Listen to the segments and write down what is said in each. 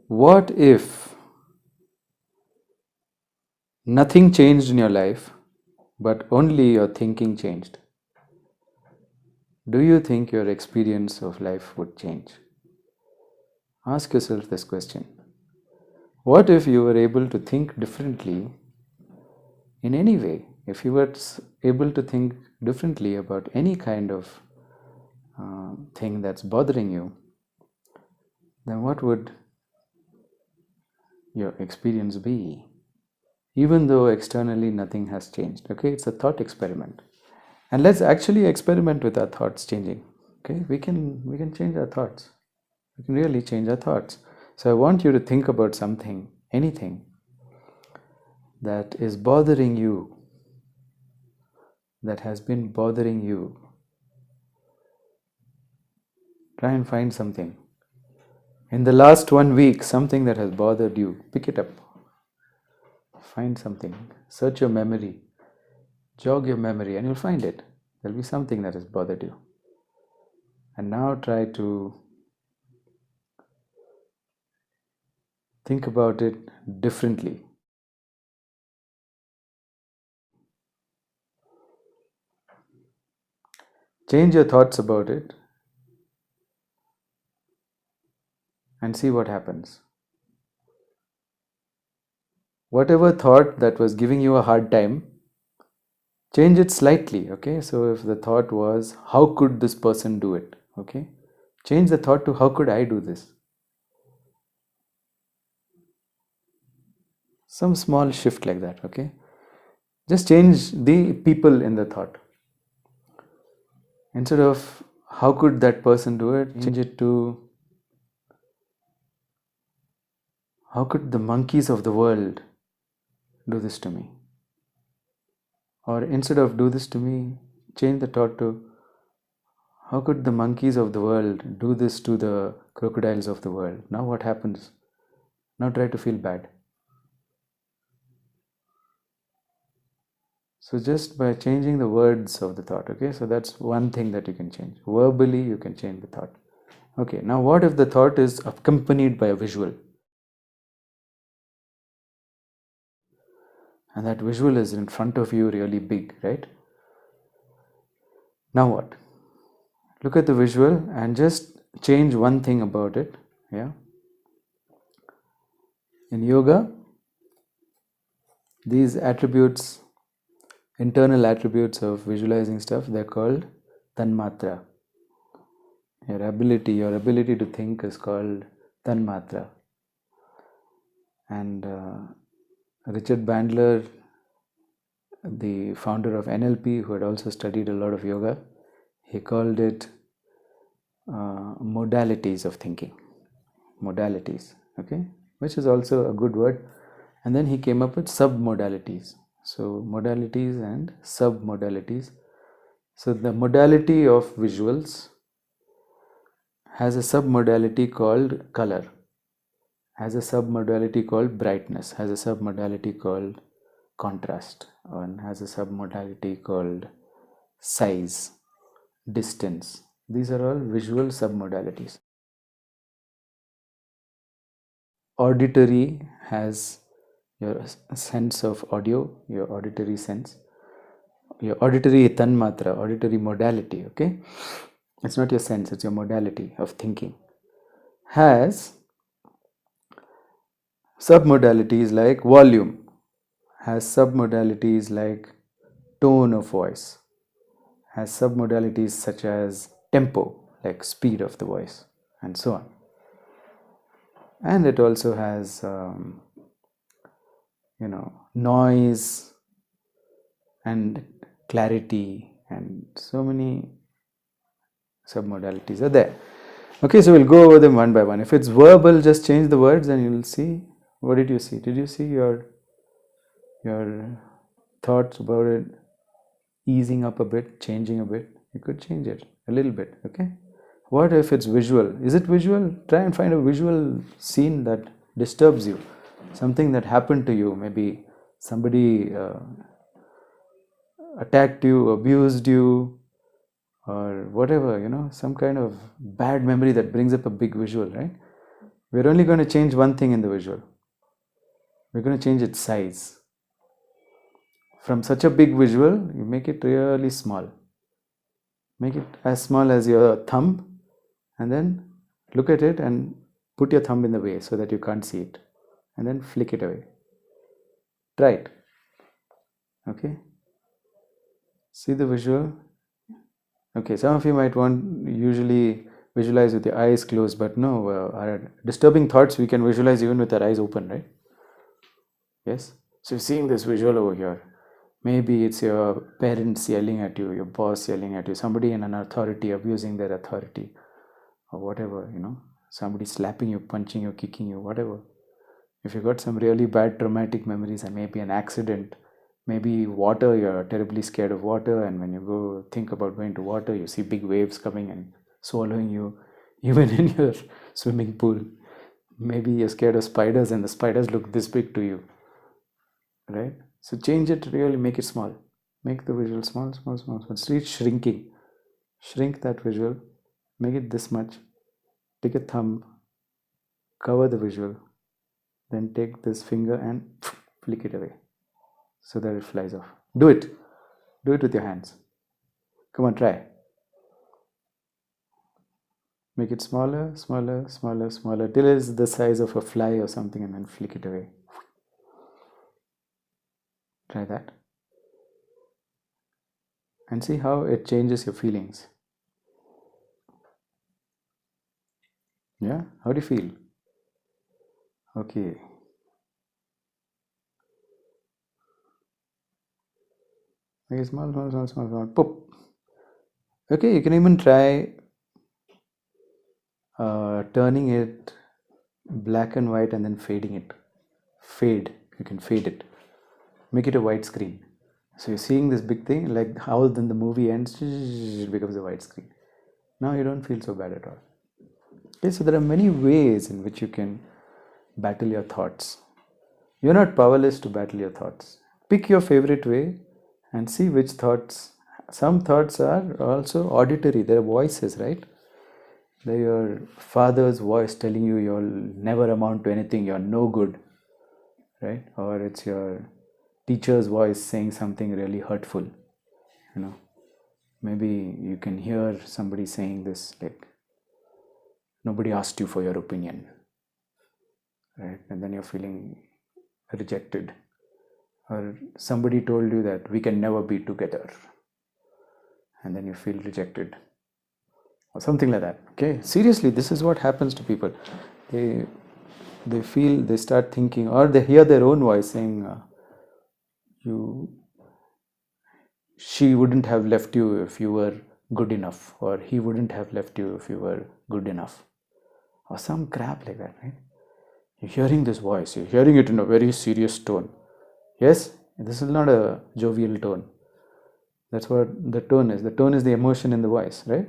What if nothing changed in your life, but only your thinking changed? Do you think your experience of life would change? Ask yourself this question. What if you were able to think differently in any way? If you were able to think differently about any kind of thing that's bothering you, then what would your experience be? Even though externally nothing has changed. Okay, it's a thought experiment. And let's actually experiment with our thoughts changing. Okay, we can change our thoughts. We can really change our thoughts. So I want you to think about something, anything that is bothering you, that has been bothering you. Try and find something. In the last 1 week, something that has bothered you, pick it up. Find something. Search your memory. Jog your memory and you'll find it. There'll be something that has bothered you. And now try to think about it differently. Change your thoughts about it and see what happens. Whatever thought that was giving you a hard time, change it slightly. Okay, so if the thought was, how could this person do it? Okay, change the thought to, how could I do this? Some small shift like that. Okay, just change the people in the thought. Instead of, how could that person do it, change it to, how could the monkeys of the world do this to me? Or instead of, do this to me, change the thought to, how could the monkeys of the world do this to the crocodiles of the world? Now what happens? Now try to feel bad. So just by changing the words of the thought, okay? So that's one thing that you can change. Verbally, you can change the thought. Okay, now what if the thought is accompanied by a visual? And that visual is in front of you really big, right? Now what? Look at the visual and just change one thing about it. Yeah. In yoga, these attributes, internal attributes of visualizing stuff, they're called tanmatra. Your ability to think is called tanmatra. And Richard Bandler, the founder of NLP, who had also studied a lot of yoga, he called it modalities of thinking. Modalities, okay, which is also a good word. And then he came up with sub-modalities. So modalities and sub-modalities. So the modality of visuals has a sub-modality called color, has a sub-modality called brightness, has a sub-modality called contrast, and has a sub-modality called size, distance. These are all visual sub-modalities. Auditory has your sense of audio, your auditory sense, your auditory tanmatra, auditory modality, okay? It's not your sense, it's your modality of thinking. Has submodalities like volume, has submodalities like tone of voice, has submodalities such as tempo, like speed of the voice, and so on. And it also has, noise and clarity, and so many submodalities are there. Okay, so we'll go over them one by one. If it's verbal, just change the words and you'll see. What did you see? Did you see your thoughts about it easing up a bit, changing a bit? You could change it a little bit, okay? What if it's visual? Is it visual? Try and find a visual scene that disturbs you. Something that happened to you. Maybe somebody attacked you, abused you, or whatever, some kind of bad memory that brings up a big visual, right? We're only going to change one thing in the visual. We're going to change its size. From such a big visual, you make it really small. Make it as small as your thumb, and then look at it and put your thumb in the way so that you can't see it, and then flick it away. Try it. Okay. See the visual. Okay, some of you might want usually visualize with your eyes closed, but no, our disturbing thoughts we can visualize even with our eyes open, right? Yes. So you're seeing this visual over here. Maybe it's your parents yelling at you, your boss yelling at you, somebody in an authority abusing their authority, or whatever, somebody slapping you, punching you, kicking you, whatever. If you got some really bad traumatic memories, and maybe an accident, maybe water, you're terribly scared of water, and when you go think about going to water, you see big waves coming and swallowing you, even in your swimming pool. Maybe you're scared of spiders, and the spiders look this big to you, right? So change it, really make it small. Make the visual small, small, small, small. Start shrinking. Shrink that visual. Make it this much. Take a thumb. Cover the visual. Then take this finger and flick it away so that it flies off. Do it. Do it with your hands. Come on, try. Make it smaller, smaller, smaller, smaller, till it's the size of a fly or something, and then flick it away. Try that. And see how it changes your feelings. Yeah? How do you feel? Okay. Make it small, small, small, small, small. Pop. Okay, you can even try turning it black and white and then fading it. Fade. You can fade it. Make it a white screen. So you're seeing this big thing, like how then the movie ends, it becomes a white screen. Now you don't feel so bad at all. Okay, so there are many ways in which you can battle your thoughts. You're not powerless to battle your thoughts. Pick your favorite way and see which thoughts. Some thoughts are also auditory, they're voices, right? They're your father's voice telling you you'll never amount to anything, you're no good, right? Or it's your teacher's voice saying something really hurtful. Maybe you can hear somebody saying this, like, nobody asked you for your opinion, right? And then you're feeling rejected. Or somebody told you that we can never be together, and then you feel rejected, or something like that. Okay, seriously, this is what happens to people. They feel, they start thinking, or they hear their own voice saying, she wouldn't have left you if you were good enough, or he wouldn't have left you if you were good enough, or some crap like that, right? You're hearing this voice, you're hearing it in a very serious tone. Yes, this is not a jovial tone. That's what the tone is. The tone is the emotion in the voice, right?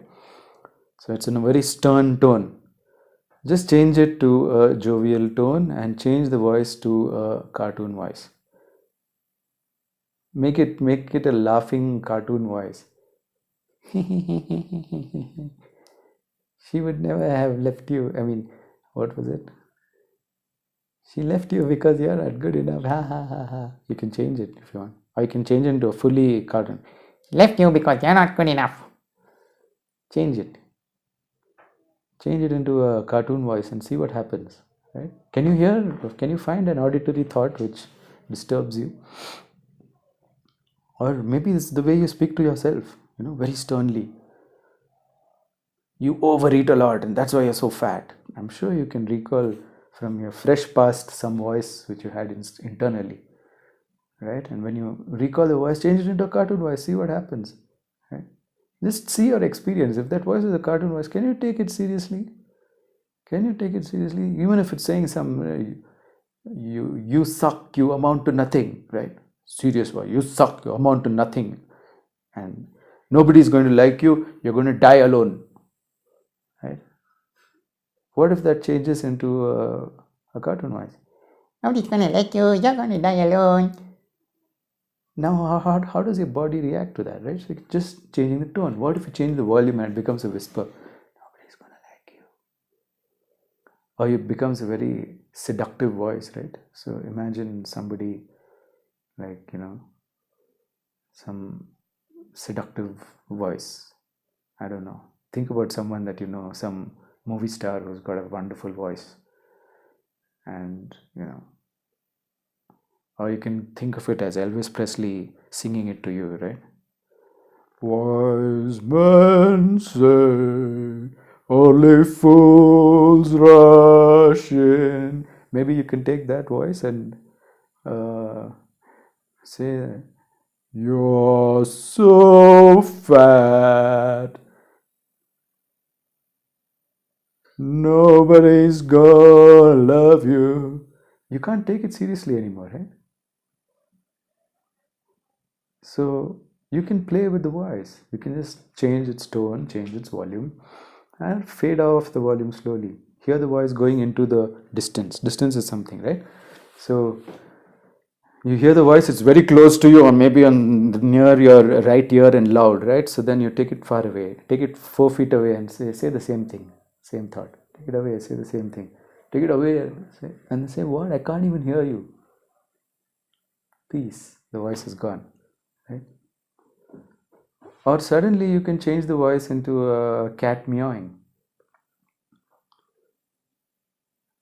So it's in a very stern tone. Just change it to a jovial tone and change the voice to a cartoon voice. Make it a laughing cartoon voice. She would never have left you. I mean, what was it? She left you because you're not good enough. Ha ha ha ha. You can change it if you want. Or you can change it into a fully cartoon. Left you because you're not good enough. Change it. Change it into a cartoon voice and see what happens. Right? Can you find an auditory thought which disturbs you? Or maybe it's the way you speak to yourself, very sternly. You overeat a lot and that's why you're so fat. I'm sure you can recall from your fresh past some voice which you had internally, right? And when you recall the voice, change it into a cartoon voice, see what happens, right? Just see your experience. If that voice is a cartoon voice, can you take it seriously? Can you take it seriously? Even if it's saying some, you suck, you amount to nothing, right? Serious voice, you suck, you amount to nothing, and nobody's going to like you, you're going to die alone, right? What if that changes into a cartoon voice? Nobody's going to like you, you're going to die alone. Now, how does your body react to that, right? So just changing the tone. What if you change the volume and it becomes a whisper? Nobody's going to like you. or it becomes a very seductive voice, right? So imagine somebody like, some seductive voice. I don't know. Think about someone that some movie star who's got a wonderful voice, and or you can think of it as Elvis Presley singing it to you, right? Wise men say only fools rush in. Maybe you can take that voice and say, "You're so fat, nobody's gonna love you." You can't take it seriously anymore, right? So you can play with the voice. You can just change its tone, change its volume, and fade off the volume slowly. Hear the voice going into the distance. Distance is something, right? So you hear the voice, it's very close to you, or maybe on near your right ear and loud, right? So then you take it far away, take it 4 feet away, and say the same thing, same thought. Take it away, say the same thing. Take it away, and say, "What? I can't even hear you." Peace. The voice is gone, right? Or suddenly you can change the voice into a cat meowing,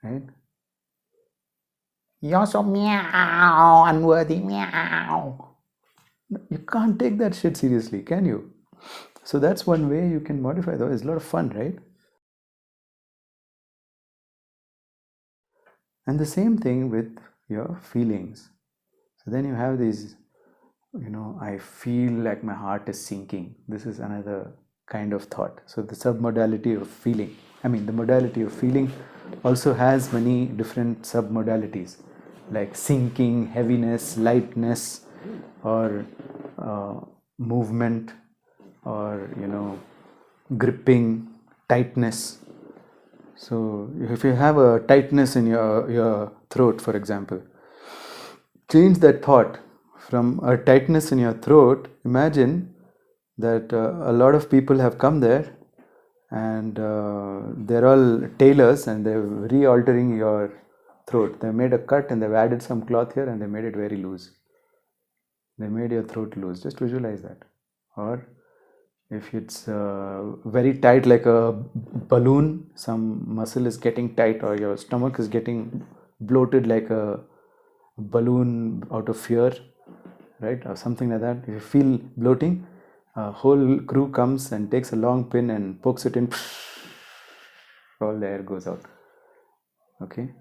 right? "You're so meow, unworthy meow." You can't take that shit seriously, can you? So that's one way you can modify the voice. It's a lot of fun, right? And the same thing with your feelings. So then you have these, I feel like my heart is sinking. This is another kind of thought. So the submodality of feeling, the modality of feeling also has many different submodalities, like sinking, heaviness, lightness, or movement, or gripping, tightness. So if you have a tightness in your throat, for example, change that thought from a tightness in your throat. Imagine that a lot of people have come there, and they're all tailors, and they're re-altering your throat. They made a cut and they've added some cloth here and they made it very loose. They made your throat loose. Just visualize that. Or if it's very tight, like a balloon, some muscle is getting tight, or your stomach is getting bloated like a balloon out of fear, right, or something like that. If you feel bloating, a whole crew comes and takes a long pin and pokes it in, all the air goes out. Okay,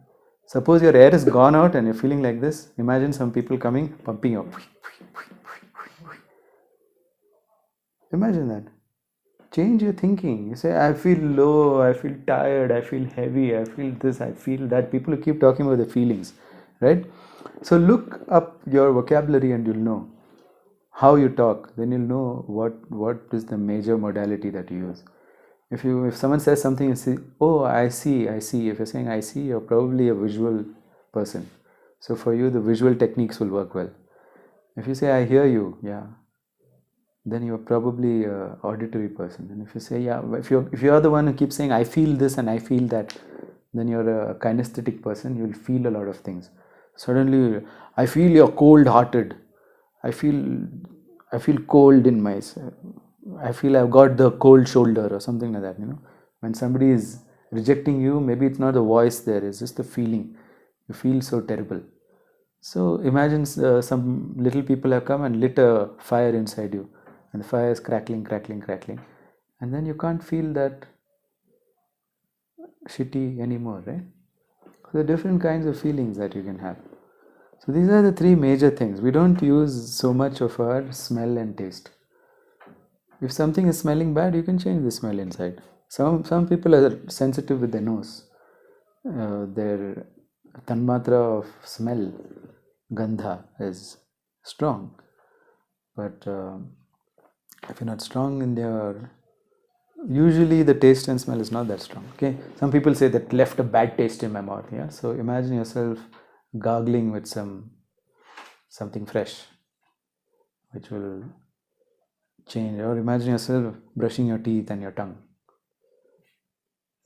suppose your air is gone out and you're feeling like this. Imagine some people coming, pumping up. Imagine that. Change your thinking. You say, "I feel low, I feel tired, I feel heavy, I feel this, I feel that." People who keep talking about the feelings, right? So look up your vocabulary and you'll know how you talk. Then you'll know what is the major modality that you use. If someone says something, you say, "Oh, I see, I see." If you're saying "I see," you're probably a visual person. So for you, the visual techniques will work well. If you say "I hear you," yeah, then you're probably a auditory person. And if you say, yeah, if you're the one who keeps saying "I feel this" and "I feel that," then you're a kinesthetic person. You'll feel a lot of things. Suddenly, "I feel you're cold-hearted. I feel cold in my. I feel I've got the cold shoulder," or something like that. When somebody is rejecting you, maybe it's not the voice there; it's just the feeling. You feel so terrible. So imagine some little people have come and lit a fire inside you, and the fire is crackling, crackling, crackling, and then you can't feel that shitty anymore, right? So there are different kinds of feelings that you can have. So these are the three major things. We don't use so much of our smell and taste. If something is smelling bad, you can change the smell inside. Some people are sensitive with their nose. Their tanmatra of smell, gandha, is strong. But if you're not strong in your, usually the taste and smell is not that strong. Okay, some people say that left a bad taste in my mouth. Yeah, so imagine yourself gargling with something fresh, which will change. Or imagine yourself brushing your teeth and your tongue.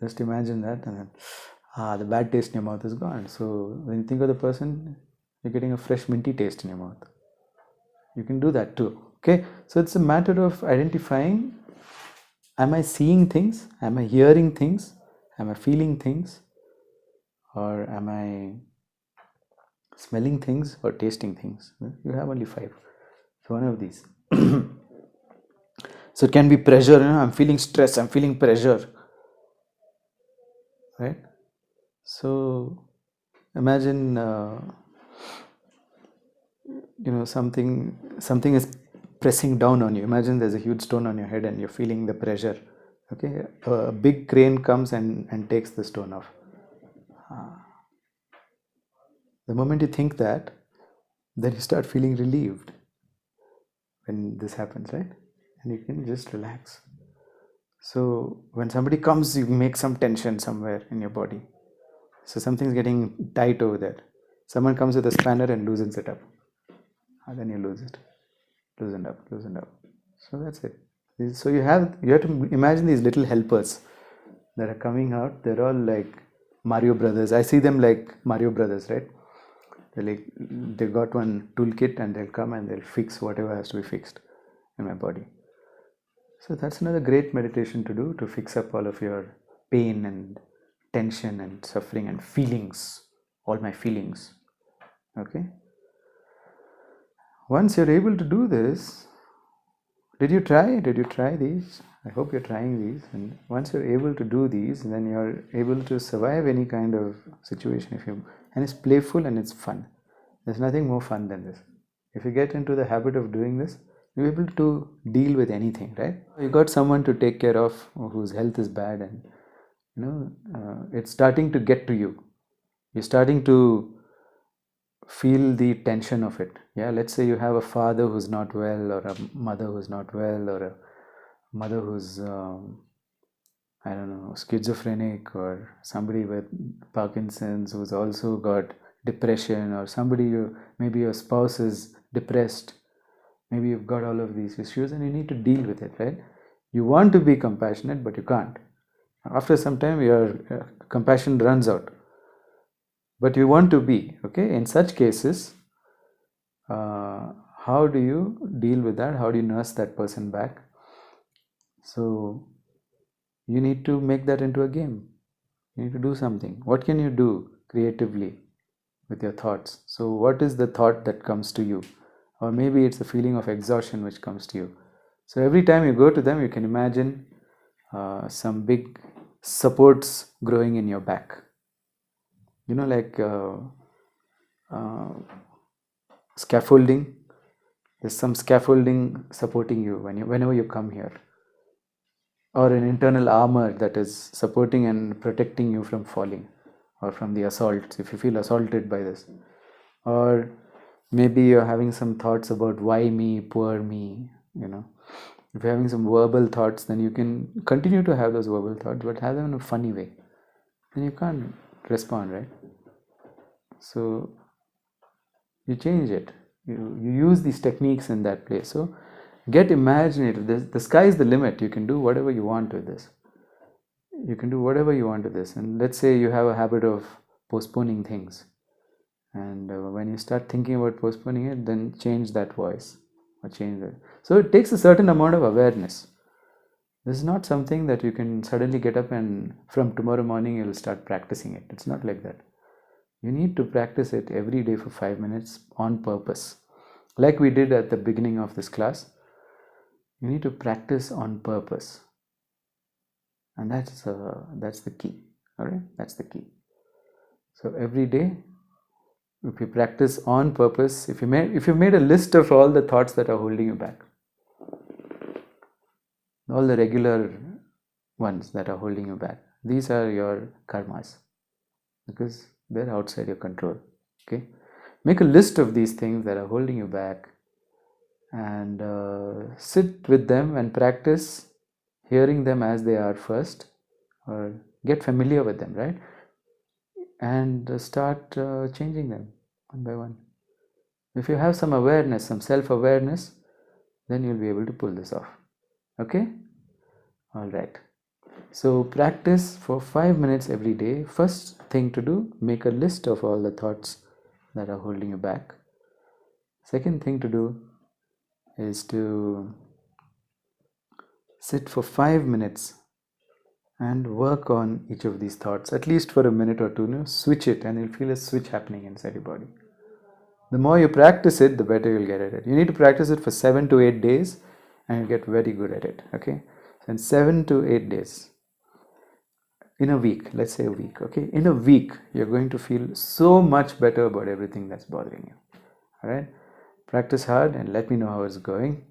Just imagine that, and then the bad taste in your mouth is gone. So when you think of the person, you're getting a fresh minty taste in your mouth. You can do that too. Okay, so it's a matter of identifying, am I seeing things, am I hearing things, am I feeling things, or am I smelling things or tasting things? You have only 5. So one of these. So it can be pressure, I'm feeling stress, I'm feeling pressure, right? So imagine something is pressing down on you. Imagine there's a huge stone on your head and you're feeling the pressure. Okay, a big crane comes and takes the stone off. The moment you think that, then you start feeling relieved when this happens, right? And you can just relax. So when somebody comes, you make some tension somewhere in your body. So something's getting tight over there. Someone comes with a spanner and loosens it up. And then you loosen up. So that's it. So you have to imagine these little helpers that are coming out. They're all like Mario Brothers. I see them like Mario Brothers, right? They've got one toolkit and they'll come and they'll fix whatever has to be fixed in my body. So that's another great meditation to do, to fix up all of your pain and tension and suffering and feelings, all my feelings. Okay. Once you're able to do this, did you try these? I hope you're trying these. And once you're able to do these, then you're able to survive any kind of situation. And it's playful and it's fun. There's nothing more fun than this. If you get into the habit of doing this, you're able to deal with anything, right? You got someone to take care of whose health is bad, and it's starting to get to you. You're starting to feel the tension of it. Yeah, let's say you have a father who's not well, or a mother who's not well, or a mother who's schizophrenic, or somebody with Parkinson's who's also got depression, or maybe your spouse is depressed. Maybe you've got all of these issues and you need to deal with it, right? You want to be compassionate, but you can't. After some time, your compassion runs out. But you want to be, okay? In such cases, how do you deal with that? How do you nurse that person back? So you need to make that into a game. You need to do something. What can you do creatively with your thoughts? So what is the thought that comes to you? Or maybe it's a feeling of exhaustion which comes to you. So every time you go to them, you can imagine some big supports growing in your back. Like scaffolding. There's some scaffolding supporting you whenever you come here. Or an internal armor that is supporting and protecting you from falling, or from the assaults, if you feel assaulted by this. Or maybe you're having some thoughts about why me, poor me, If you're having some verbal thoughts, then you can continue to have those verbal thoughts, but have them in a funny way. Then you can't respond, right? So you change it. You use these techniques in that place. So get imaginative. The sky is the limit. You can do whatever you want with this. And let's say you have a habit of postponing things. And when you start thinking about postponing it, then change that voice or change that. So it takes a certain amount of awareness. This is not something that you can suddenly get up and from tomorrow morning you'll start practicing it. It's not like that. You need to practice it every day for 5 minutes on purpose. Like we did at the beginning of this class, you need to practice on purpose. And that's the key. All right, that's the key. So every day, if you practice on purpose, if you made a list of all the thoughts that are holding you back, all the regular ones that are holding you back, these are your karmas, because they're outside your control. Okay, make a list of these things that are holding you back, and sit with them and practice hearing them as they are first, or get familiar with them, right? And start changing them one by one. If you have some awareness, some self-awareness, then you'll be able to pull this off. Okay? All right. So practice for 5 minutes every day. First thing to do, make a list of all the thoughts that are holding you back. Second thing to do is to sit for 5 minutes and work on each of these thoughts, at least for a minute or two. Switch it, and you'll feel a switch happening inside your body. The more you practice it, the better you'll get at it. You need to practice it for 7 to 8 days, and you'll get very good at it. Okay, so in 7 to 8 days, in a week, let's say a week, okay, in a week you're going to feel so much better about everything that's bothering you. All right, practice hard and let me know how it's going.